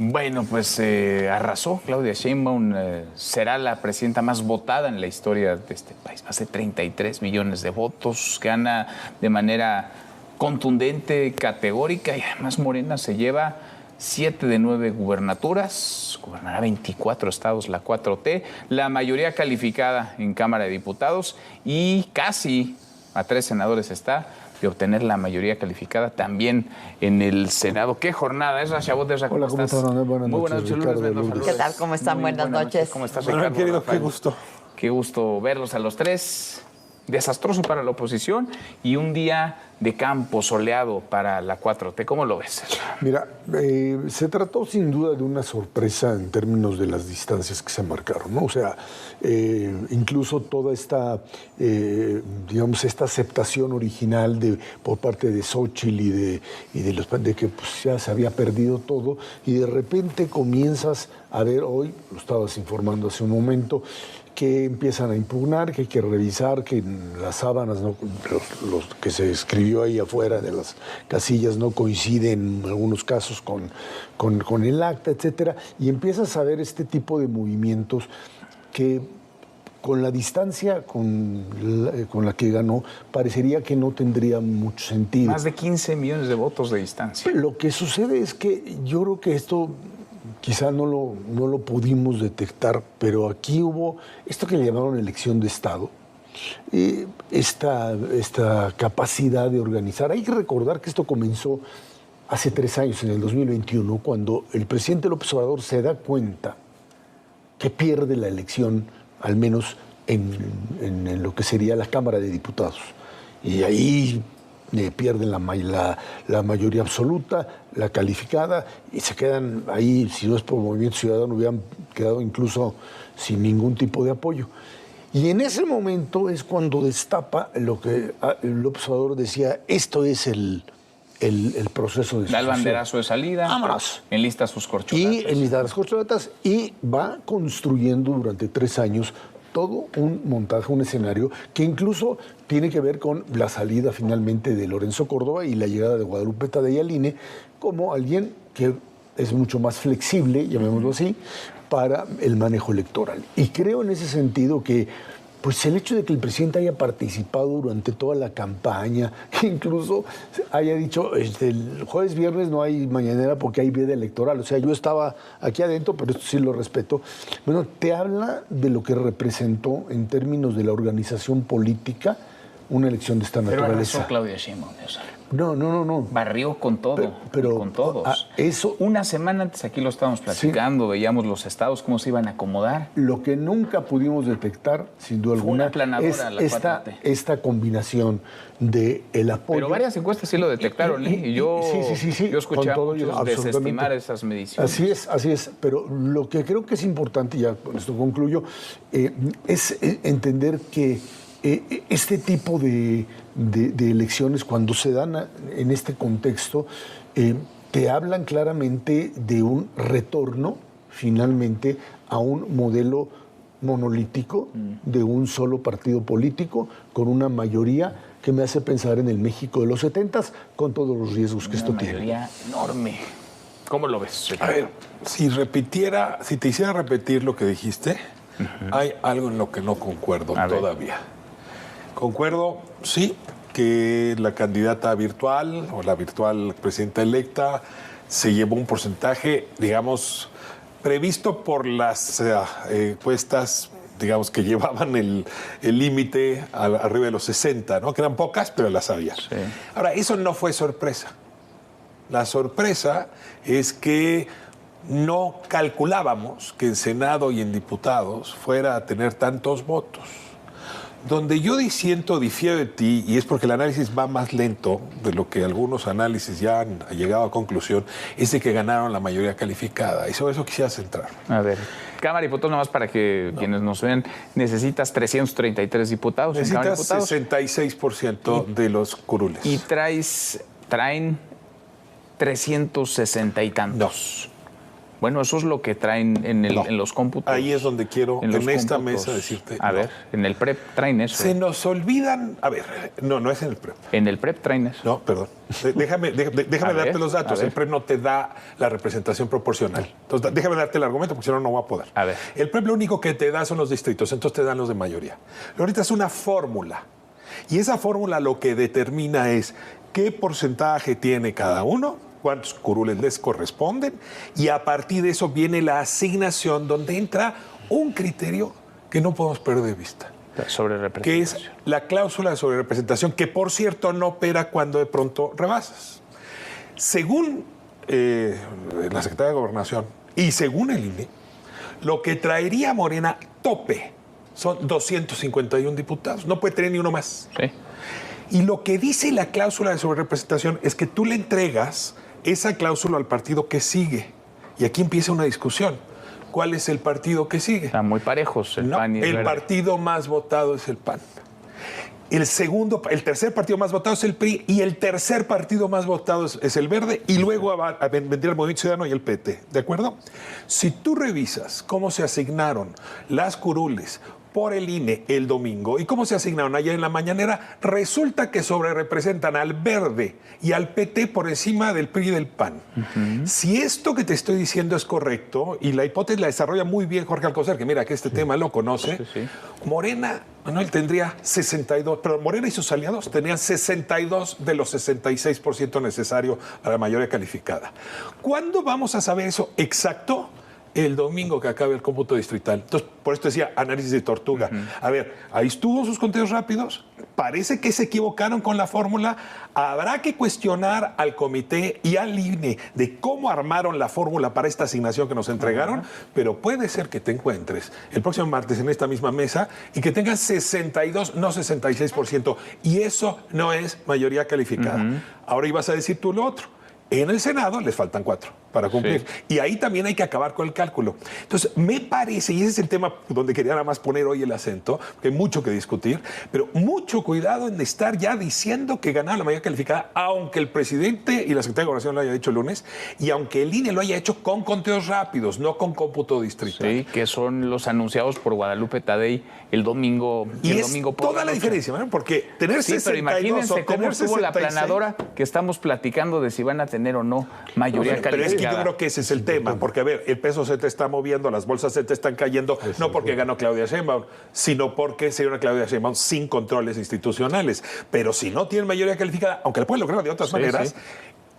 Bueno, pues arrasó Claudia Sheinbaum, será la presidenta más votada en la historia de este país, más de 33 millones de votos, gana de manera contundente, categórica, y además Morena se lleva 7 de 9 gubernaturas, gobernará 24 estados, la 4T, la mayoría calificada en Cámara de Diputados y casi a 3 senadores está de obtener la mayoría calificada también en el Senado. ¡Qué jornada! Es Chabot, ¿cómo estás? Muy buenas noches, Ricardo, Lourdes Mendoza. ¿Qué tal? ¿Cómo están? Buenas noches. ¿Cómo estás, Bueno, Ricardo? querido, Rafael? qué gusto. Qué gusto verlos a los tres. Desastroso para la oposición y un día de campo soleado para la 4T. ¿Cómo lo ves? Mira, se trató sin duda de una sorpresa en términos de las distancias que se marcaron, ¿no? O sea, incluso toda esta, digamos, esta aceptación original por parte de Xóchitl de que pues, ya se había perdido todo y de repente comienzas a ver hoy, lo estabas informando hace un momento, que empiezan a impugnar, que hay que revisar, que las sábanas, ¿no? los que se escribió ahí afuera de las casillas no coinciden en algunos casos con el acta, etcétera, y empiezas a ver este tipo de movimientos que con la distancia con la que ganó, parecería que no tendría mucho sentido. Más de 15 millones de votos de distancia. Lo que sucede es que yo creo que esto quizá no lo pudimos detectar, pero aquí hubo esto que le llamaron elección de Estado, esta capacidad de organizar. Hay que recordar que esto comenzó hace 3 años, en el 2021, cuando el presidente López Obrador se da cuenta que pierde la elección, al menos en lo que sería la Cámara de Diputados. Y ahí pierden la mayoría absoluta, la calificada, y se quedan ahí, si no es por Movimiento Ciudadano, hubieran quedado incluso sin ningún tipo de apoyo. Y en ese momento es cuando destapa lo que López Obrador decía, esto es el proceso de Da el banderazo de salida, vámonos, enlista sus corcholatas. Y enlista las corcholatas y va construyendo durante 3 años todo un montaje, un escenario que incluso tiene que ver con la salida finalmente de Lorenzo Córdoba y la llegada de Guadalupe Tadei al INE como alguien que es mucho más flexible, llamémoslo así, para el manejo electoral. Y creo en ese sentido que pues el hecho de que el presidente haya participado durante toda la campaña, que incluso haya dicho, el jueves, viernes no hay mañanera porque hay veda electoral. O sea, yo estaba aquí adentro, pero esto sí lo respeto. Bueno, te habla de lo que representó en términos de la organización política una elección de esta naturaleza. Pero Claudia Sheinbaum, No. Barrió con todo, pero con todos. Eso, una semana antes aquí lo estábamos platicando, sí. Veíamos los estados, cómo se iban a acomodar. Lo que nunca pudimos detectar, sin duda alguna, es esta combinación del apoyo. Pero varias encuestas sí lo detectaron, ¿eh? Y yo, sí. Yo escuché a muchos desestimar esas mediciones. Así es. Pero lo que creo que es importante, y ya con esto concluyo, es entender que este tipo de elecciones, cuando se dan en este contexto, te hablan claramente de un retorno, finalmente, a un modelo monolítico de un solo partido político, con una mayoría que me hace pensar en el México de los 70s, con todos los riesgos que esto tiene. Una mayoría enorme. ¿Cómo lo ves? A ver, si te hiciera repetir lo que dijiste, hay algo en lo que no concuerdo todavía. Concuerdo, sí, que la candidata virtual o la virtual presidenta electa se llevó un porcentaje, digamos, previsto por las encuestas, digamos, que llevaban el límite arriba de los 60, ¿no? Que eran pocas, pero las había. Sí. Ahora, eso no fue sorpresa. La sorpresa es que no calculábamos que en Senado y en diputados fuera a tener tantos votos. Donde yo difiero de ti, y es porque el análisis va más lento de lo que algunos análisis ya han llegado a conclusión, es de que ganaron la mayoría calificada. Y sobre eso quisiera centrar. A ver, Cámara de Diputados, nada más para que quienes nos ven, necesitas 333 diputados. Necesitas 66% de los curules. Y traen 360 y tantos. Bueno, eso es lo que traen en los cómputos. Ahí es donde quiero, en esta mesa, decirte. A ver, en el PREP traen eso. Se nos olvidan. A ver, no es en el PREP. En el PREP traen eso. No, perdón. Déjame darte los datos. El PREP no te da la representación proporcional. Entonces, déjame darte el argumento, porque si no, no voy a poder. A ver. El PREP lo único que te da son los distritos, entonces te dan los de mayoría. Ahorita es una fórmula. Y esa fórmula lo que determina es qué porcentaje tiene cada uno, cuántos curules les corresponden, y a partir de eso viene la asignación, donde entra un criterio que no podemos perder de vista. Sobre representación. Que es la cláusula de sobrerepresentación, que por cierto no opera cuando de pronto rebasas. Según la Secretaría de Gobernación y según el INE, lo que traería Morena tope son 251 diputados. No puede tener ni uno más. Sí. Y lo que dice la cláusula de sobrerepresentación es que tú le entregas esa cláusula al partido que sigue. Y aquí empieza una discusión. ¿Cuál es el partido que sigue? Están muy parejos el PAN y el Verde. Partido más votado es el PAN. El tercer partido más votado es el PRI y el tercer partido más votado es el Verde, y luego vendría el Movimiento Ciudadano y el PT, ¿de acuerdo? Si tú revisas cómo se asignaron las curules por el INE el domingo y cómo se asignaron ayer en la mañanera, resulta que sobrerepresentan al Verde y al PT por encima del PRI y del PAN. Si esto que te estoy diciendo es correcto, y la hipótesis la desarrolla muy bien Jorge Alcocer, que mira que este tema lo conoce, Morena, Manuel, tendría 62, pero Morena y sus aliados tenían 62 de los 66% necesario a la mayoría calificada. ¿Cuándo vamos a saber eso exacto? El domingo que acabe el cómputo distrital. Entonces, por esto decía análisis de tortuga. A ver, ahí estuvo sus conteos rápidos. Parece que se equivocaron con la fórmula. Habrá que cuestionar al comité y al INE de cómo armaron la fórmula para esta asignación que nos entregaron, pero puede ser que te encuentres el próximo martes en esta misma mesa y que tengas 62, no 66%. Y eso no es mayoría calificada. Ahora ibas a decir tú lo otro. En el Senado les faltan 4 para cumplir. Sí. Y ahí también hay que acabar con el cálculo. Entonces, me parece, y ese es el tema donde quería nada más poner hoy el acento, porque hay mucho que discutir, pero mucho cuidado en estar ya diciendo que ganaba la mayoría calificada, aunque el presidente y la Secretaría de Gobernación lo haya dicho el lunes, y aunque el INE lo haya hecho con conteos rápidos, no con cómputo distrital. Sí, que son los anunciados por Guadalupe Tadei el domingo. Y el domingo por toda la diferencia, ¿no? Porque tener 62 pero imagínense cómo estuvo la planadora que estamos platicando de si van a tener o no mayoría calificada. Pero es que yo creo que ese es el tema, porque a ver, el peso se te está moviendo, las bolsas se te están cayendo, no porque ganó Claudia Sheinbaum, sino porque sería una Claudia Sheinbaum sin controles institucionales. Pero si no tiene mayoría calificada, aunque la pueden lograr de otras maneras,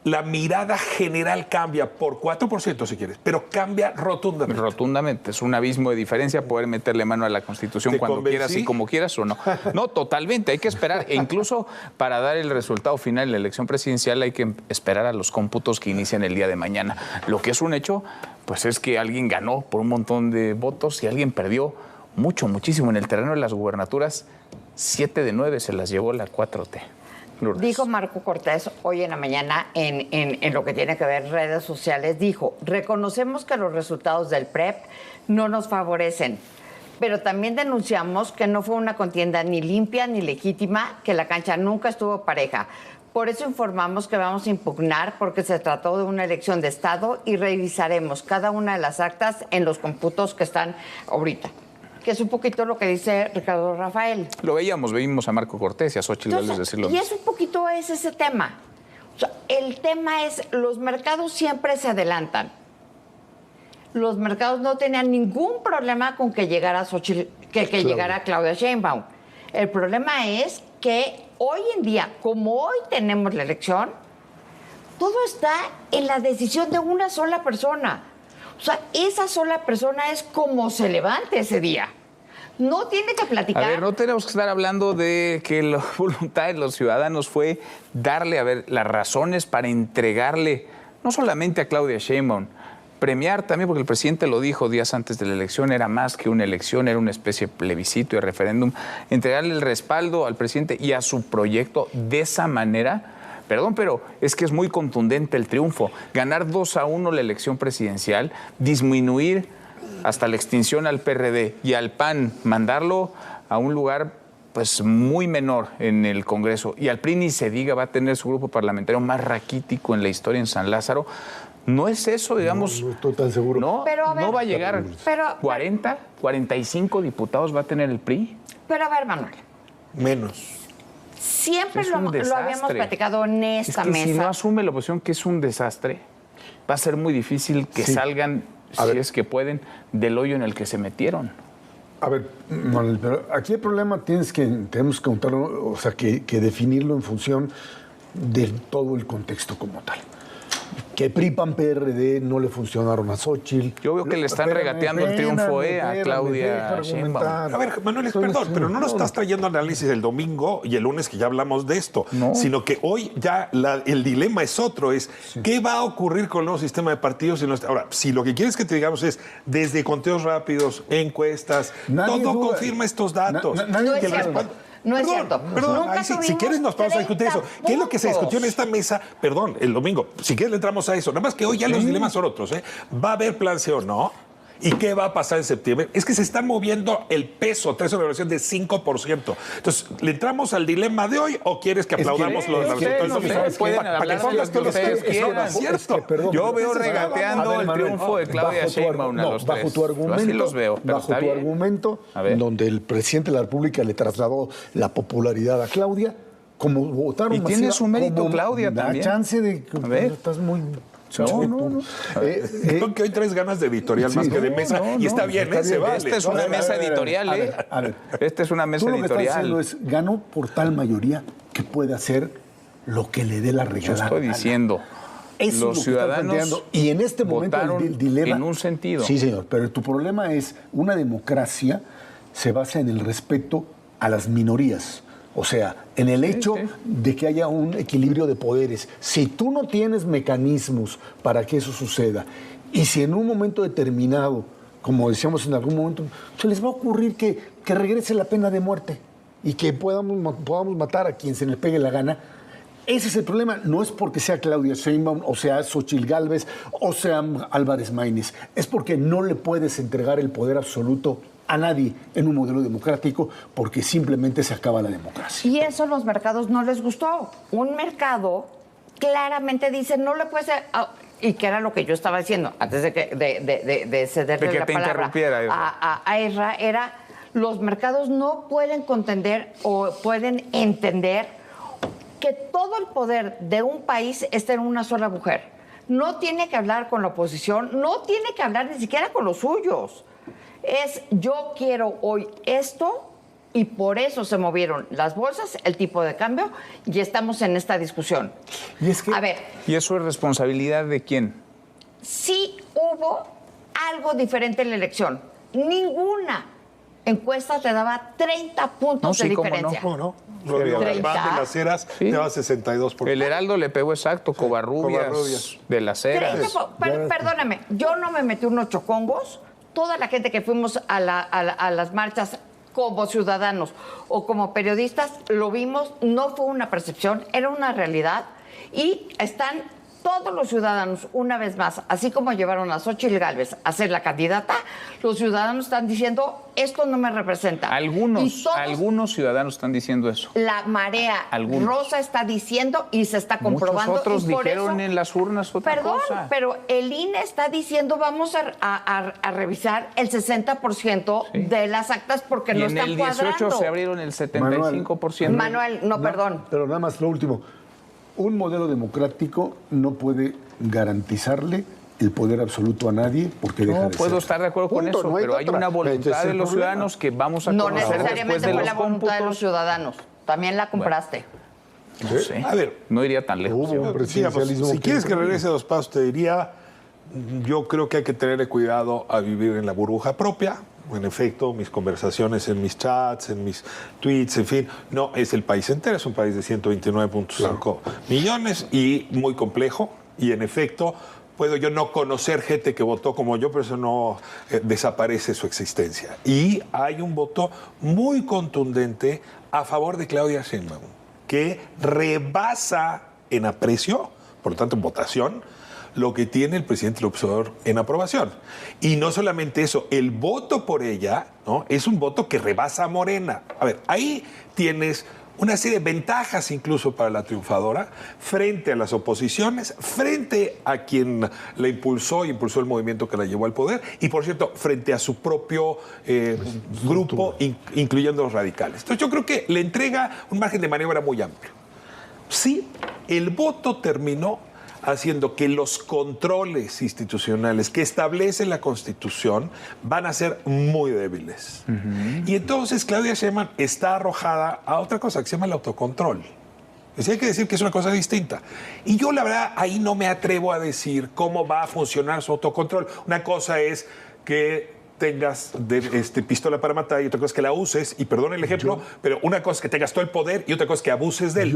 la mirada general cambia por 4% si quieres, pero cambia rotundamente. Rotundamente. Es un abismo de diferencia poder meterle mano a la Constitución cuando quieras y como quieras o no. No, totalmente. Hay que esperar. E incluso para dar el resultado final de la elección presidencial hay que esperar a los cómputos que inician el día de mañana. Lo que es un hecho, pues es que alguien ganó por un montón de votos y alguien perdió muchísimo. En el terreno de las gubernaturas, 7 de 9 se las llevó la 4T. Lourdes. Dijo Marco Cortés hoy en la mañana en lo que tiene que ver redes sociales, dijo, reconocemos que los resultados del PREP no nos favorecen, pero también denunciamos que no fue una contienda ni limpia ni legítima, que la cancha nunca estuvo pareja. Por eso informamos que vamos a impugnar porque se trató de una elección de Estado y revisaremos cada una de las actas en los cómputos que están ahorita. Que es un poquito lo que dice Ricardo Rafael. Lo veíamos a Marco Cortés y a Xochitl Gálvez decirlo. Y es un poquito ese tema. O sea, el tema es, los mercados siempre se adelantan. Los mercados no tenían ningún problema con que llegara llegara Claudia Sheinbaum. El problema es que hoy en día, como hoy tenemos la elección, todo está en la decisión de una sola persona. O sea, esa sola persona es como se levante ese día. No tiene que platicar. A ver, no tenemos que estar hablando de que la voluntad de los ciudadanos fue darle, a ver, las razones para entregarle, no solamente a Claudia Sheinbaum, premiar también, porque el presidente lo dijo días antes de la elección, era más que una elección, era una especie de plebiscito y referéndum, entregarle el respaldo al presidente y a su proyecto de esa manera. Perdón, pero es que es muy contundente el triunfo. Ganar 2-1 la elección presidencial, disminuir hasta la extinción al PRD y al PAN, mandarlo a un lugar pues muy menor en el Congreso. Y al PRI ni se diga, va a tener su grupo parlamentario más raquítico en la historia en San Lázaro. No es eso, digamos. No estoy tan seguro. No, Pero, a ver, no va a llegar. pero- 40, 45 diputados va a tener el PRI. Pero a ver, Manuel, Menos. siempre Es un lo habíamos desastre. platicado en esta Es que si no mesa. asume la oposición que es un desastre, va a ser muy difícil que Sí. salgan, A si ver. es que pueden, del hoyo en el que se metieron. A ver, Manuel, pero aquí el problema tenemos que contarlo, o sea, que definirlo en función de todo el contexto como tal. Que PRI, PAN, PRD no le funcionaron a Xóchitl. Yo veo que le están regateando el triunfo, a Claudia Sheinbaum. A ver, Manuel, perdón, pero no nos estás trayendo análisis el domingo y el lunes que ya hablamos de esto, No. sino que hoy ya el dilema es otro, ¿qué va a ocurrir con el nuevo sistema de partidos? Ahora, si lo que quieres que te digamos es, desde conteos rápidos, encuestas, Nadie todo duda. confirma estos datos. Nadie No es Que el cierto. respaldo- No es Perdón, cierto. Perdón, Nunca ay, si tuvimos quieres nos vamos a discutir eso. 30 ¿Qué es lo que se discutió en puntos. esta mesa? Perdón, el domingo. Si quieres le entramos a eso. Nada más que hoy ya los dilemas son otros. ¿Va a haber plan C o no? ¿Y qué va a pasar en septiembre? Es que se está moviendo el peso, trae una relación de 5%. Entonces, ¿le entramos al dilema de hoy o quieres que aplaudamos los ustedes resultados del no domingo? sé, pueden Para que hablar de pongas lo todos que los ustedes temas. quieran. No es cierto. Perdón, Yo pero veo entonces, regateando a ver, el Manuel, triunfo de Claudia bajo tu Sheinbaum a no, los bajo tres. tu Yo argumento, así los veo, pero bajo está tu bien. argumento, A ver. donde el presidente de la República le trasladó la popularidad a Claudia, como votaron Y tiene masiva, su mérito, como Claudia, da también. chance de que A ver. estás muy no. Creo que hoy traes ganas de editorial más que de mesa. Y está bien, está se bien. vale. Esta es No, una a ver, mesa a ver, editorial, a ver, a ver. Esta es una mesa Tú lo que estás editorial. diciendo es, ganó por tal mayoría que puede hacer lo que le dé la Yo regalada estoy gana. diciendo, Eso es lo los que está ciudadanos planteando. Y en este momento votaron el dilema en un sentido. Sí, señor, pero tu problema es una democracia se basa en el respeto a las minorías. O sea, en el hecho sí. de que haya un equilibrio de poderes. Si tú no tienes mecanismos para que eso suceda, y si en un momento determinado, como decíamos en algún momento, se les va a ocurrir que regrese la pena de muerte y que podamos matar a quien se le pegue la gana. Ese es el problema. No es porque sea Claudia Sheinbaum, o sea Xóchitl Gálvez, o sea Álvarez Maínez. Es porque no le puedes entregar el poder absoluto a nadie en un modelo democrático porque simplemente se acaba la democracia. Y eso a los mercados no les gustó. Un mercado claramente dice, no le puede ser... y que era lo que yo estaba diciendo antes de cederle De que la te palabra interrumpiera, Ezra. a Ezra, era los mercados no pueden contender o pueden entender que todo el poder de un país está en una sola mujer. No tiene que hablar con la oposición, no tiene que hablar ni siquiera con los suyos. Es yo quiero hoy esto y por eso se movieron las bolsas, el tipo de cambio y estamos en esta discusión. Y es que, A ver, ¿Y eso es responsabilidad de quién? sí hubo algo diferente en la elección. Ninguna encuesta te daba 30 puntos No, sí, de cómo no, diferencia. ¿Cómo no? Rodrigo 30. Galván de las Heras Sí. te va a 62%. El Heraldo le pegó exacto, Covarrubias, Covarrubias. de las 30 Heras. perdóname, yo no me metí unos chocongos. Toda la gente que fuimos a las marchas como ciudadanos o como periodistas, lo vimos, no fue una percepción, era una realidad. Y están todos los ciudadanos, una vez más, así como llevaron a Xóchitl Gálvez a ser la candidata, los ciudadanos están diciendo, esto no me representa. Y todos, Algunos ciudadanos están diciendo eso. la marea Algunos. rosa está diciendo y se está comprobando. Muchos otros y por dijeron eso, en las urnas otra perdón, cosa. pero el INE está diciendo vamos a revisar el 60% Sí. de las actas porque Y no en están el 18 cuadrando. se abrieron el 75%. Manuel, no, perdón. Pero nada más lo último. Un modelo democrático no puede garantizarle el poder absoluto a nadie porque deja No de puedo ser. estar de acuerdo con Punto, eso, no hay pero hay otra. una Ese voluntad es de el los problema. ciudadanos que vamos a No conocer después necesariamente de fue los la voluntad de los cómputos. ciudadanos. También la compraste. No sé, A ver, no iría tan lejos. Hubo un Digamos, presidencialismo. si quieres que regrese dos pasos, te diría, yo creo que hay que tener cuidado a vivir en la burbuja propia. En efecto, mis conversaciones en mis chats, en mis tweets, en fin, no es el país entero, es un país de 129.5 millones y muy complejo. Y en efecto, puedo yo no conocer gente que votó como yo, pero eso no desaparece su existencia. Y hay un voto muy contundente a favor de Claudia Sheinbaum, que rebasa en aprecio, por lo tanto en votación, lo que tiene el presidente López Obrador en aprobación. Y no solamente eso, el voto por ella, ¿no?, es un voto que rebasa a Morena. A ver, ahí tienes una serie de ventajas incluso para la triunfadora frente a las oposiciones, frente a quien la impulsó el movimiento que la llevó al poder y, por cierto, frente a su propio grupo, incluyendo los radicales. Entonces yo creo que le entrega un margen de maniobra muy amplio. Sí, el voto terminó haciendo que los controles institucionales que establece la Constitución van a ser muy débiles. Y entonces Claudia Sheinbaum está arrojada a otra cosa que se llama el autocontrol. Hay que decir que es una cosa distinta. Y yo, la verdad, ahí no me atrevo a decir cómo va a funcionar su autocontrol. Una cosa es que tengas pistola para matar y otra cosa es que la uses, y perdón el ejemplo, pero una cosa es que tengas todo el poder y otra cosa es que abuses de él.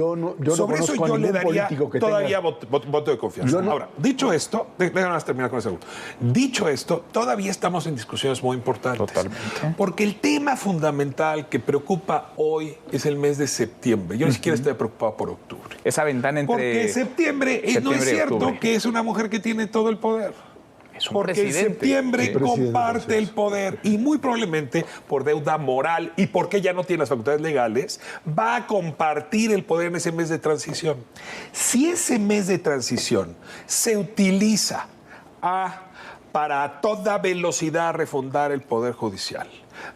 Sobre eso yo le daría todavía voto de confianza. Ahora, dicho esto, déjame terminar con eso. Dicho esto, todavía estamos en discusiones muy importantes. Totalmente. Porque el tema fundamental que preocupa hoy es el mes de septiembre. Yo ni siquiera estoy preocupado por octubre. Esa ventana entre porque septiembre no es cierto que es una mujer que tiene todo el poder. Porque en septiembre comparte el poder y muy probablemente por deuda moral y porque ya no tiene las facultades legales, va a compartir el poder en ese mes de transición. Si ese mes de transición se utiliza para a toda velocidad refundar el Poder Judicial,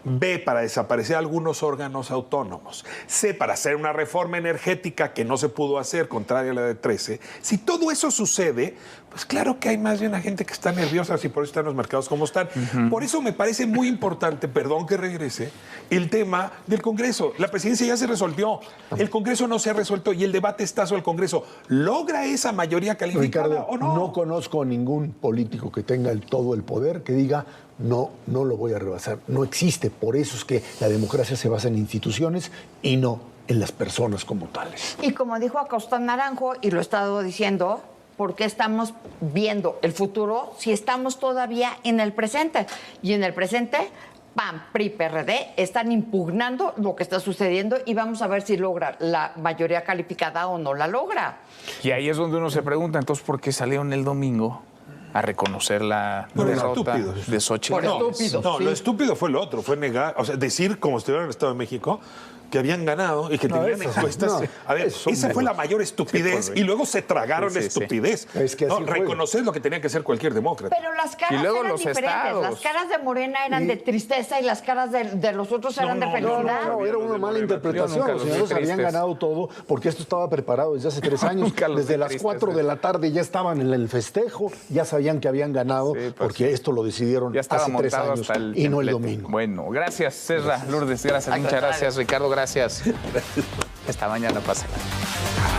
B, para desaparecer algunos órganos autónomos, C, para hacer una reforma energética que no se pudo hacer, contraria a la de 13, si todo eso sucede, pues claro que hay más de una gente que está nerviosa y por eso están los mercados como están. Por eso me parece muy importante, perdón que regrese, el tema del Congreso. La presidencia ya se resolvió, el Congreso no se ha resuelto y el debate está sobre el Congreso. ¿Logra esa mayoría calificada Ricardo, o no? No conozco a ningún político que tenga todo el poder que diga no lo voy a rebasar. No existe. Por eso es que la democracia se basa en instituciones y no en las personas como tales. Y como dijo Acosta Naranjo, y lo he estado diciendo, ¿por qué estamos viendo el futuro si estamos todavía en el presente? Y en el presente, PAN, PRI, PRD están impugnando lo que está sucediendo y vamos a ver si logra la mayoría calificada o no la logra. Y ahí es donde uno se pregunta, entonces, ¿por qué salieron el domingo a reconocer la derrota de Xochitl? No, lo estúpido fue lo otro, fue negar, o sea, decir, como estuvieron en el Estado de México, que habían ganado y que tenían encuestas. A ver, esa fue la mayor estupidez y luego se tragaron la estupidez. Es que reconocer lo que tenía que hacer cualquier demócrata. Pero las caras eran diferentes. Las caras de Morena eran de tristeza y las caras de los otros eran de felicidad. No, era una mala interpretación. Los señores habían ganado todo porque esto estaba preparado desde hace 3 años. Desde las 4 de la tarde ya estaban en el festejo, ya sabían que habían ganado porque esto lo decidieron hace 3 años y no el domingo. Bueno, gracias, Serra, Lourdes, gracias, muchas gracias, Ricardo, gracias. Esta mañana pasa.